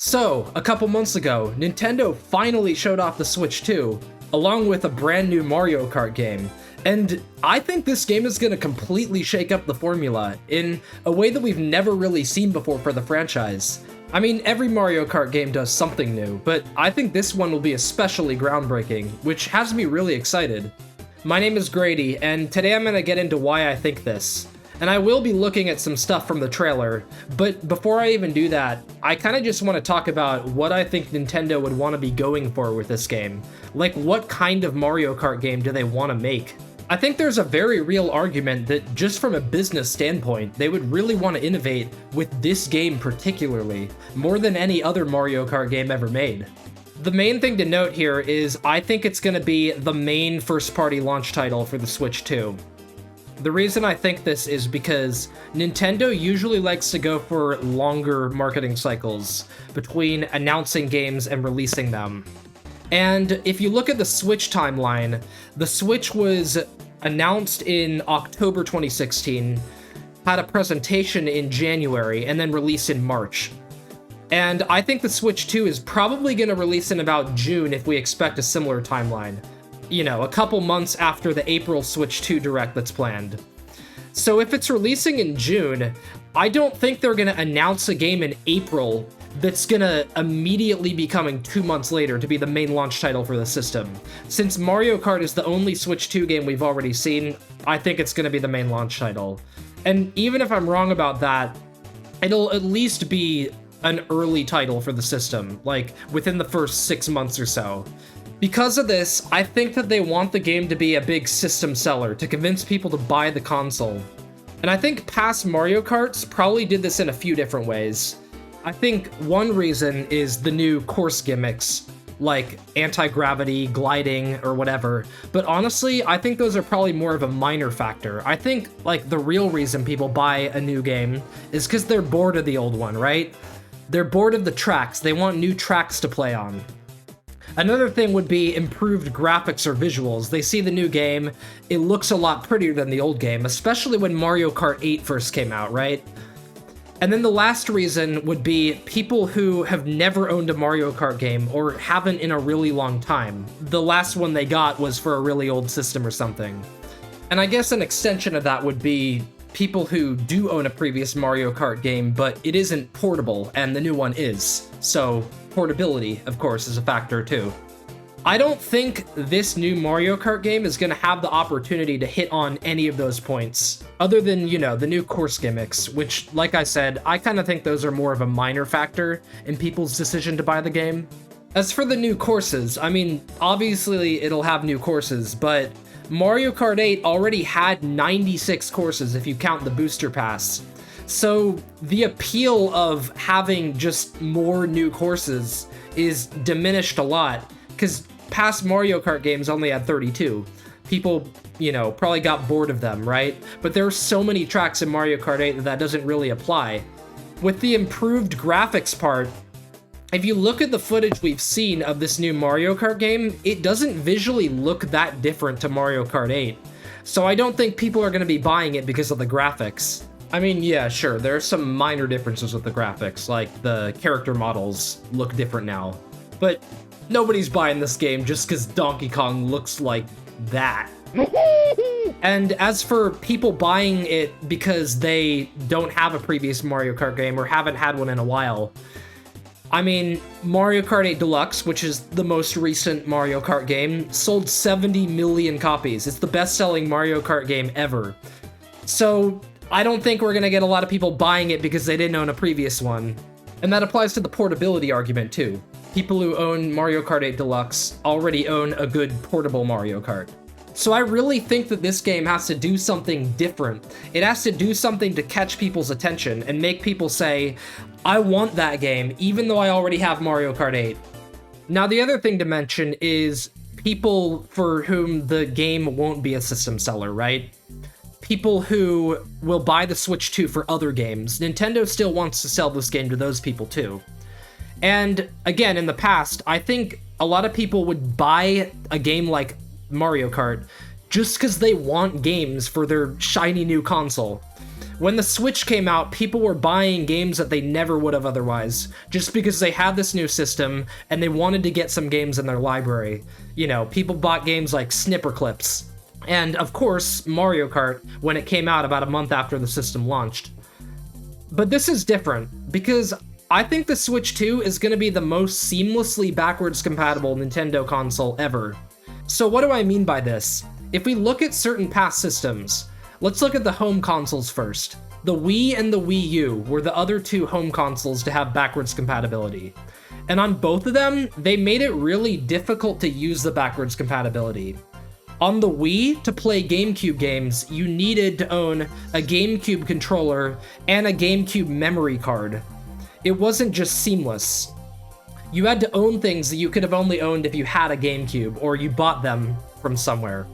So, a couple months ago, Nintendo finally showed off the Switch 2, along with a brand new Mario Kart game. And I think this game is going to completely shake up the formula in a way that we've never really seen before for the franchise. I mean, every Mario Kart game does something new, but I think this one will be especially groundbreaking, which has me really excited. My name is Grady, and today I'm going to get into why I think this. And I will be looking at some stuff from the trailer, but before I even do that, I kind of just want to talk about what I think Nintendo would want to be going for with this game. Like, what kind of Mario Kart game do they want to make? I think there's a very real argument that just from a business standpoint, they would really want to innovate with this game particularly, more than any other Mario Kart game ever made. The main thing to note here is I think it's going to be the main first-party launch title for the Switch 2. The reason I think this is because Nintendo usually likes to go for longer marketing cycles between announcing games and releasing them. And if you look at the Switch timeline, the Switch was announced in October 2016, had a presentation in January, and then released in March. And I think the Switch 2 is probably going to release in about June if we expect a similar timeline. You know, a couple months after the April Switch 2 Direct that's planned. So if it's releasing in June, I don't think they're going to announce a game in April that's going to immediately be coming 2 months later to be the main launch title for the system. Since Mario Kart is the only Switch 2 game we've already seen, I think it's going to be the main launch title. And even if I'm wrong about that, it'll at least be an early title for the system, like within the first 6 months or so. Because of this, I think that they want the game to be a big system seller to convince people to buy the console. And I think past Mario Karts probably did this in a few different ways. I think one reason is the new course gimmicks, like anti-gravity, gliding, or whatever. But honestly, I think those are probably more of a minor factor. I think, like, the real reason people buy a new game is because they're bored of the old one, right? They're bored of the tracks. They want new tracks to play on. Another thing would be improved graphics or visuals. They see the new game, it looks a lot prettier than the old game, especially when Mario Kart 8 first came out, right? And then the last reason would be people who have never owned a Mario Kart game or haven't in a really long time. The last one they got was for a really old system or something. And I guess an extension of that would be people who do own a previous Mario Kart game, but it isn't portable, and the new one is. So portability, of course, is a factor too. I don't think this new Mario Kart game is going to have the opportunity to hit on any of those points, other than, you know, the new course gimmicks, which, like I said, I kind of think those are more of a minor factor in people's decision to buy the game. As for the new courses, I mean, obviously it'll have new courses, but Mario Kart 8 already had 96 courses if you count the booster pass. So the appeal of having just more new courses is diminished a lot, because past Mario Kart games only had 32. People, you know, probably got bored of them, right? But there are so many tracks in Mario Kart 8 that doesn't really apply. With the improved graphics part, if you look at the footage we've seen of this new Mario Kart game, it doesn't visually look that different to Mario Kart 8. So I don't think people are going to be buying it because of the graphics. I mean, yeah, sure, there are some minor differences with the graphics, like the character models look different now. But nobody's buying this game just because Donkey Kong looks like that. And as for people buying it because they don't have a previous Mario Kart game or haven't had one in a while, I mean, Mario Kart 8 Deluxe, which is the most recent Mario Kart game, sold 70 million copies. It's the best-selling Mario Kart game ever. So I don't think we're going to get a lot of people buying it because they didn't own a previous one. And that applies to the portability argument, too. People who own Mario Kart 8 Deluxe already own a good portable Mario Kart. So I really think that this game has to do something different. It has to do something to catch people's attention and make people say, I want that game, even though I already have Mario Kart 8. Now, the other thing to mention is people for whom the game won't be a system seller, right? People who will buy the Switch 2 for other games. Nintendo still wants to sell this game to those people too. And again, in the past, I think a lot of people would buy a game like Mario Kart just because they want games for their shiny new console. When the Switch came out, people were buying games that they never would have otherwise, just because they had this new system and they wanted to get some games in their library. You know, people bought games like Snipper Clips, and of course, Mario Kart when it came out about a month after the system launched. But this is different, because I think the Switch 2 is going to be the most seamlessly backwards compatible Nintendo console ever. So what do I mean by this? If we look at certain past systems, let's look at the home consoles first. The Wii and the Wii U were the other two home consoles to have backwards compatibility. And on both of them, they made it really difficult to use the backwards compatibility. On the Wii, to play GameCube games, you needed to own a GameCube controller and a GameCube memory card. It wasn't just seamless. You had to own things that you could have only owned if you had a GameCube, or you bought them from somewhere.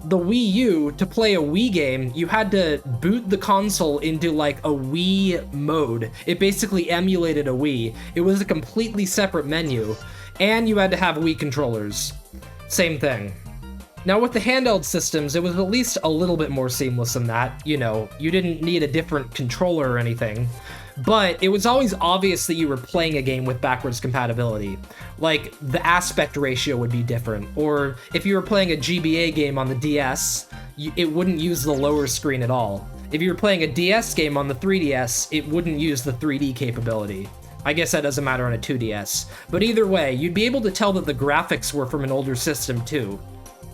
The Wii U, to play a Wii game, you had to boot the console into like a Wii mode. It basically emulated a Wii. It was a completely separate menu, and you had to have Wii controllers. Same thing. Now with the handheld systems, it was at least a little bit more seamless than that. You know, you didn't need a different controller or anything. But it was always obvious that you were playing a game with backwards compatibility. Like, the aspect ratio would be different, or if you were playing a GBA game on the DS, it wouldn't use the lower screen at all. If you were playing a DS game on the 3DS, it wouldn't use the 3D capability. I guess that doesn't matter on a 2DS. But either way, you'd be able to tell that the graphics were from an older system too.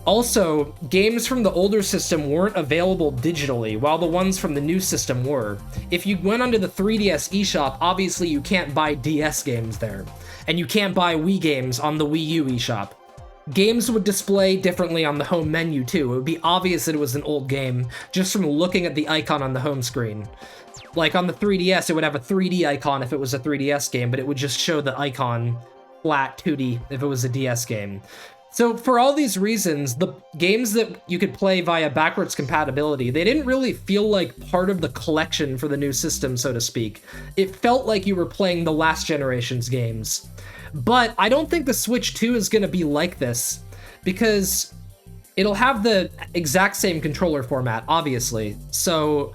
Also, games from the older system weren't available digitally, while the ones from the new system were. If you went onto the 3DS eShop, obviously you can't buy DS games there. And you can't buy Wii games on the Wii U eShop. Games would display differently on the home menu too. It would be obvious that it was an old game, just from looking at the icon on the home screen. Like on the 3DS, it would have a 3D icon if it was a 3DS game, but it would just show the icon flat 2D if it was a DS game. So for all these reasons, the games that you could play via backwards compatibility, they didn't really feel like part of the collection for the new system, so to speak. It felt like you were playing the last generation's games. But I don't think the Switch 2 is going to be like this, because it'll have the exact same controller format, obviously. So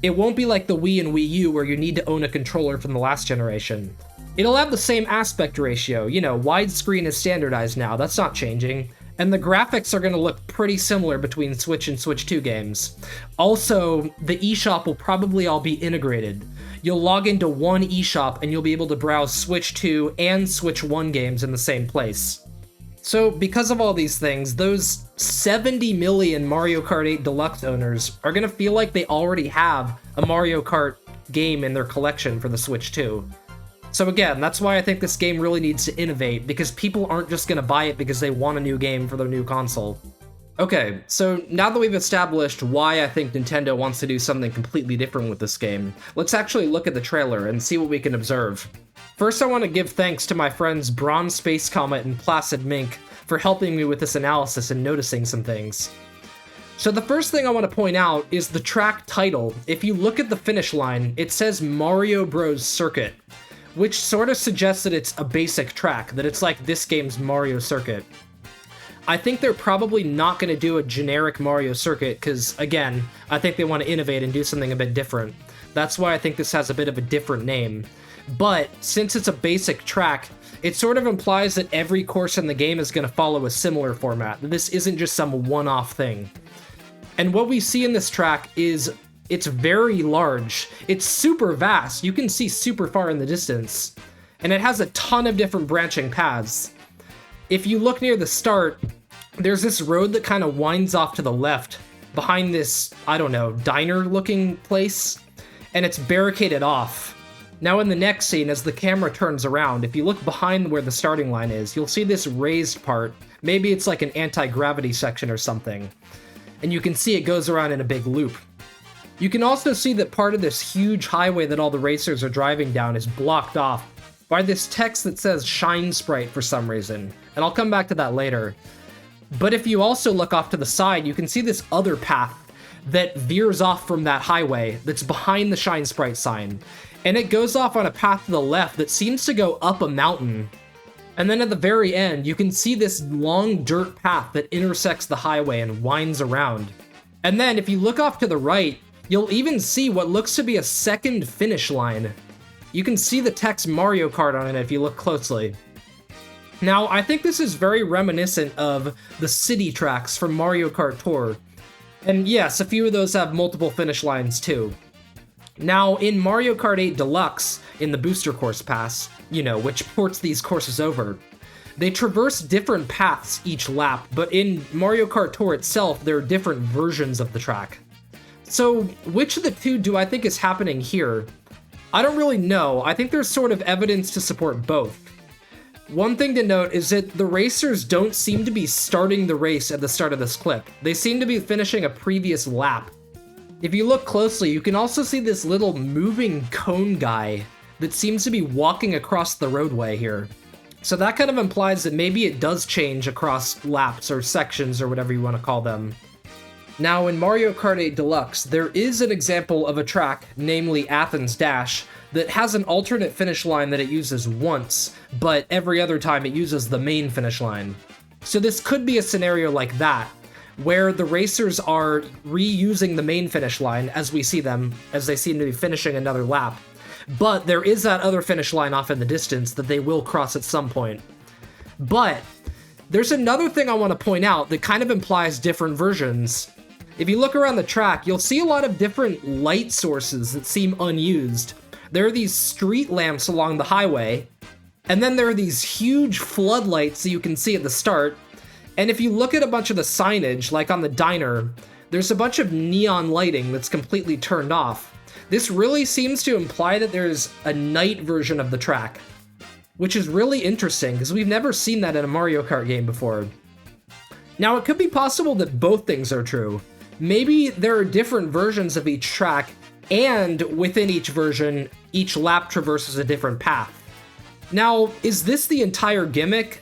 it won't be like the Wii and Wii U where you need to own a controller from the last generation. It'll have the same aspect ratio, you know, widescreen is standardized now, that's not changing. And the graphics are going to look pretty similar between Switch and Switch 2 games. Also, the eShop will probably all be integrated. You'll log into one eShop and you'll be able to browse Switch 2 and Switch 1 games in the same place. So, because of all these things, those 70 million Mario Kart 8 Deluxe owners are going to feel like they already have a Mario Kart game in their collection for the Switch 2. So again, that's why I think this game really needs to innovate, because people aren't just going to buy it because they want a new game for their new console. Okay, so now that we've established why I think Nintendo wants to do something completely different with this game, let's actually look at the trailer and see what we can observe. First, I want to give thanks to my friends Bronze Space Comet and Placid Mink for helping me with this analysis and noticing some things. So the first thing I want to point out is the track title. If you look at the finish line, it says Mario Bros. Circuit, which sort of suggests that it's a basic track, that it's like this game's Mario Circuit. I think they're probably not going to do a generic Mario Circuit, because, again, I think they want to innovate and do something a bit different. That's why I think this has a bit of a different name. But, since it's a basic track, it sort of implies that every course in the game is going to follow a similar format, that this isn't just some one-off thing. And what we see in this track is it's very large. It's super vast. You can see super far in the distance. And it has a ton of different branching paths. If you look near the start, there's this road that kind of winds off to the left behind this, I don't know, diner-looking place, and it's barricaded off. Now in the next scene, as the camera turns around, if you look behind where the starting line is, you'll see this raised part. Maybe it's like an anti-gravity section or something. And you can see it goes around in a big loop. You can also see that part of this huge highway that all the racers are driving down is blocked off by this text that says Shine Sprite for some reason, and I'll come back to that later. But if you also look off to the side, you can see this other path that veers off from that highway that's behind the Shine Sprite sign, and it goes off on a path to the left that seems to go up a mountain. And then at the very end, you can see this long dirt path that intersects the highway and winds around. And then if you look off to the right, You'll even see what looks to be a second finish line. You can see the text Mario Kart on it if you look closely. Now, I think this is very reminiscent of the city tracks from Mario Kart Tour. And yes, a few of those have multiple finish lines too. Now, in Mario Kart 8 Deluxe, in the Booster Course Pass, which ports these courses over, they traverse different paths each lap, but in Mario Kart Tour itself, there are different versions of the track. So, which of the two do I think is happening here? I don't really know. I think there's sort of evidence to support both. One thing to note is that the racers don't seem to be starting the race at the start of this clip. They seem to be finishing a previous lap. If you look closely, you can also see this little moving cone guy that seems to be walking across the roadway here. So that kind of implies that maybe it does change across laps or sections or whatever you want to call them. Now, in Mario Kart 8 Deluxe, there is an example of a track, namely Athens Dash, that has an alternate finish line that it uses once, but every other time it uses the main finish line. So this could be a scenario like that, where the racers are reusing the main finish line as we see them, as they seem to be finishing another lap. But there is that other finish line off in the distance that they will cross at some point. But there's another thing I want to point out that kind of implies different versions. If you look around the track, you'll see a lot of different light sources that seem unused. There are these street lamps along the highway, and then there are these huge floodlights that you can see at the start. And if you look at a bunch of the signage, like on the diner, there's a bunch of neon lighting that's completely turned off. This really seems to imply that there's a night version of the track, which is really interesting because we've never seen that in a Mario Kart game before. Now, it could be possible that both things are true. Maybe there are different versions of each track, and within each version, each lap traverses a different path. Now, is this the entire gimmick?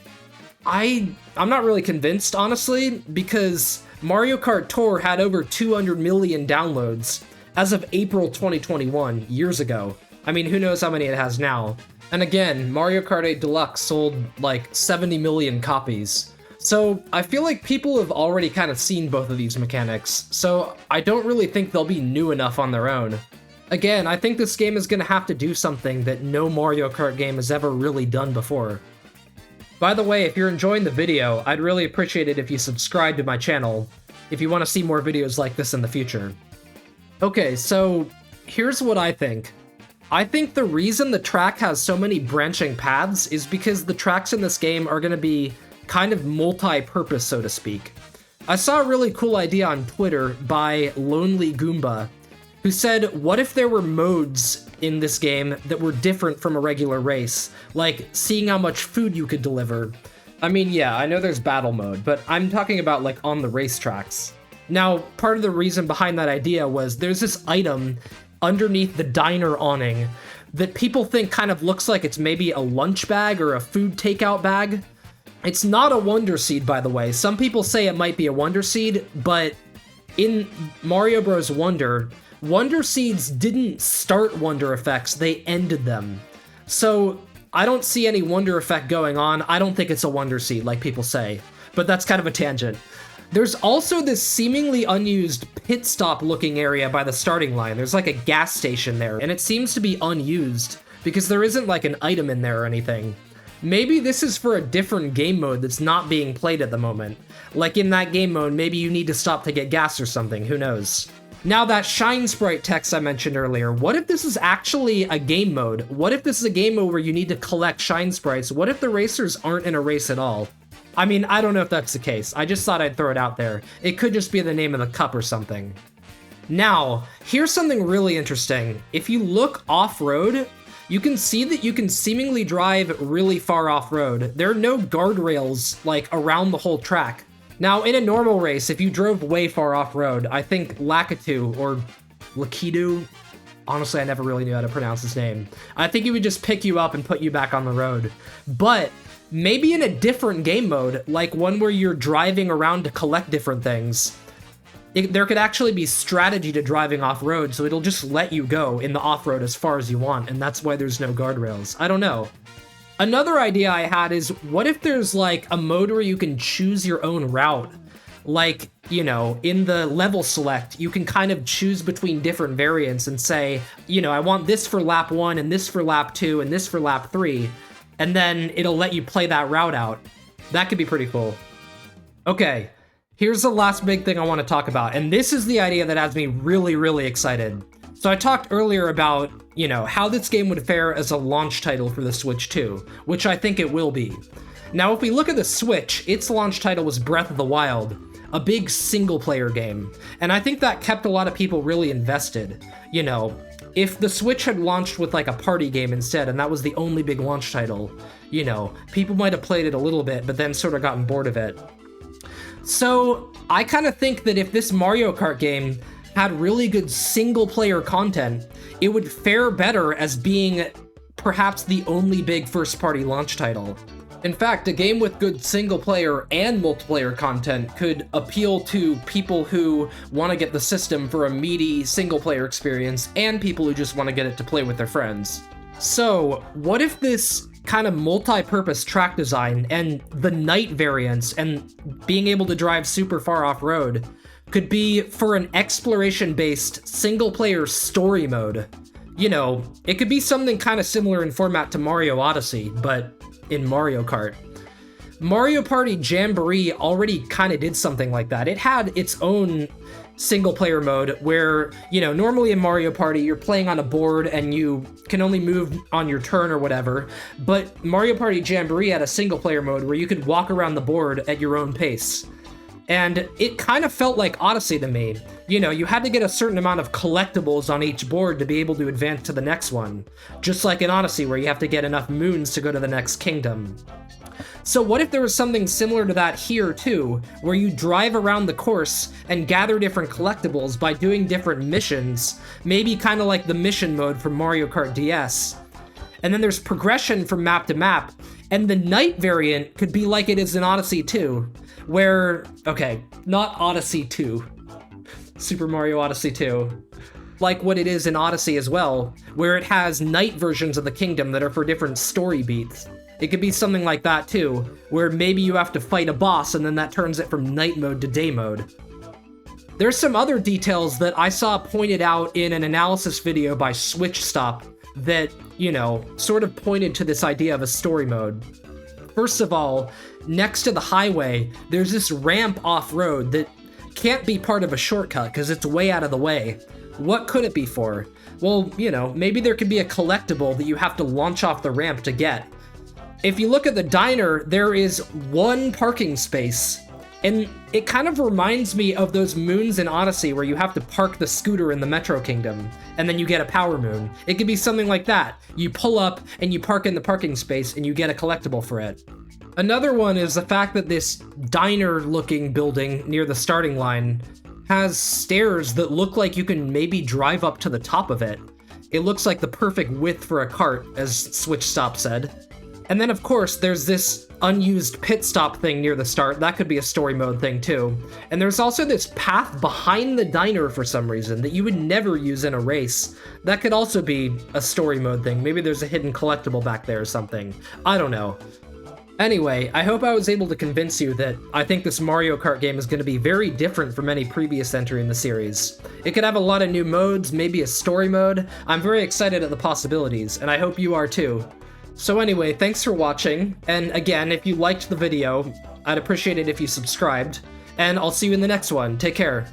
I'm not really convinced, honestly, because Mario Kart Tour had over 200 million downloads as of April 2021, years ago. I mean, who knows how many it has now. And again, Mario Kart 8 Deluxe sold like 70 million copies. So I feel like people have already kind of seen both of these mechanics, so I don't really think they'll be new enough on their own. Again, I think this game is going to have to do something that no Mario Kart game has ever really done before. By the way, if you're enjoying the video, I'd really appreciate it if you subscribe to my channel, if you want to see more videos like this in the future. Okay, so here's what I think. I think the reason the track has so many branching paths is because the tracks in this game are going to be kind of multi-purpose, so to speak. I saw a really cool idea on Twitter by Lonely Goomba, who said, what if there were modes in this game that were different from a regular race, like seeing how much food you could deliver. I mean, yeah, I know there's battle mode, but I'm talking about like on the racetracks. Now, part of the reason behind that idea was there's this item underneath the diner awning that people think kind of looks like it's maybe a lunch bag or a food takeout bag. It's not a Wonder Seed, by the way. Some people say it might be a Wonder Seed, but in Mario Bros. Wonder, Wonder Seeds didn't start Wonder Effects, they ended them. So I don't see any Wonder Effect going on. I don't think it's a Wonder Seed, like people say, but that's kind of a tangent. There's also this seemingly unused pit stop looking area by the starting line. There's like a gas station there, and it seems to be unused because there isn't like an item in there or anything. Maybe this is for a different game mode that's not being played at the moment. Like in that game mode, maybe you need to stop to get gas or something, who knows? Now that Shine Sprite text I mentioned earlier, what if this is actually a game mode? What if this is a game mode where you need to collect Shine Sprites? What if the racers aren't in a race at all? I mean, I don't know if that's the case. I just thought I'd throw it out there. It could just be the name of the cup or something. Now, here's something really interesting. If you look off-road, you can see that you can seemingly drive really far off-road. There are no guardrails, like, around the whole track. Now, in a normal race, if you drove way far off-road, I think Lakitu, or Lakitu, honestly, I never really knew how to pronounce his name. I think he would just pick you up and put you back on the road. But maybe in a different game mode, like one where you're driving around to collect different things, there could actually be strategy to driving off-road, so it'll just let you go in the off-road as far as you want, and that's why there's no guardrails. I don't know. Another idea I had is, what if there's like a mode where you can choose your own route? like, you know, in the level select, you can kind of choose between different variants and say, you know, I want this for lap 1 and this for lap 2 and this for lap 3, and then it'll let you play that route out. That could be pretty cool. Okay, here's the last big thing I want to talk about, and this is the idea that has me really, really excited. So I talked earlier about, you know, how this game would fare as a launch title for the Switch 2, which I think it will be. Now, if we look at the Switch, its launch title was Breath of the Wild, a big single-player game, and I think that kept a lot of people really invested. You know, if the Switch had launched with like a party game instead, and that was the only big launch title, you know, people might have played it a little bit, but then sort of gotten bored of it. So I kind of think that if this Mario Kart game had really good single-player content, it would fare better as being perhaps the only big first-party launch title. In fact, a game with good single-player and multiplayer content could appeal to people who want to get the system for a meaty single-player experience and people who just want to get it to play with their friends. So, what if this kind of multi-purpose track design and the night variants and being able to drive super far off-road could be for an exploration-based single-player story mode? You know, it could be something kind of similar in format to Mario Odyssey, but in Mario Kart. Mario Party Jamboree already kind of did something like that. It had its own single-player mode where, you know, normally in Mario Party you're playing on a board and you can only move on your turn or whatever, but Mario Party Jamboree had a single-player mode where you could walk around the board at your own pace. And it kind of felt like Odyssey to me. You know, you had to get a certain amount of collectibles on each board to be able to advance to the next one. Just like in Odyssey, where you have to get enough moons to go to the next kingdom. So what if there was something similar to that here too, where you drive around the course and gather different collectibles by doing different missions, maybe kind of like the mission mode from Mario Kart DS. And then there's progression from map to map, and the night variant could be like it is in Odyssey 2, where, okay, not Odyssey 2, Super Mario Odyssey 2, like what it is in Odyssey as well, where it has night versions of the kingdom that are for different story beats. It could be something like that too, where maybe you have to fight a boss and then that turns it from night mode to day mode. There's some other details that I saw pointed out in an analysis video by Switch Stop that, you know, sort of pointed to this idea of a story mode. First of all, next to the highway, there's this ramp off-road that can't be part of a shortcut because it's way out of the way. What could it be for? Well, you know, maybe there could be a collectible that you have to launch off the ramp to get. If you look at the diner, there is one parking space, and it kind of reminds me of those moons in Odyssey where you have to park the scooter in the Metro Kingdom, and then you get a power moon. It could be something like that. You pull up, and you park in the parking space, and you get a collectible for it. Another one is the fact that this diner-looking building near the starting line has stairs that look like you can maybe drive up to the top of it. It looks like the perfect width for a cart, as Switch Stop said. And then, of course, there's this unused pit stop thing near the start. That could be a story mode thing, too. And there's also this path behind the diner for some reason that you would never use in a race. That could also be a story mode thing. Maybe there's a hidden collectible back there or something. I don't know. Anyway, I hope I was able to convince you that I think this Mario Kart game is going to be very different from any previous entry in the series. It could have a lot of new modes, maybe a story mode. I'm very excited at the possibilities, and I hope you are too. So anyway, thanks for watching, and again, if you liked the video, I'd appreciate it if you subscribed, and I'll see you in the next one. Take care.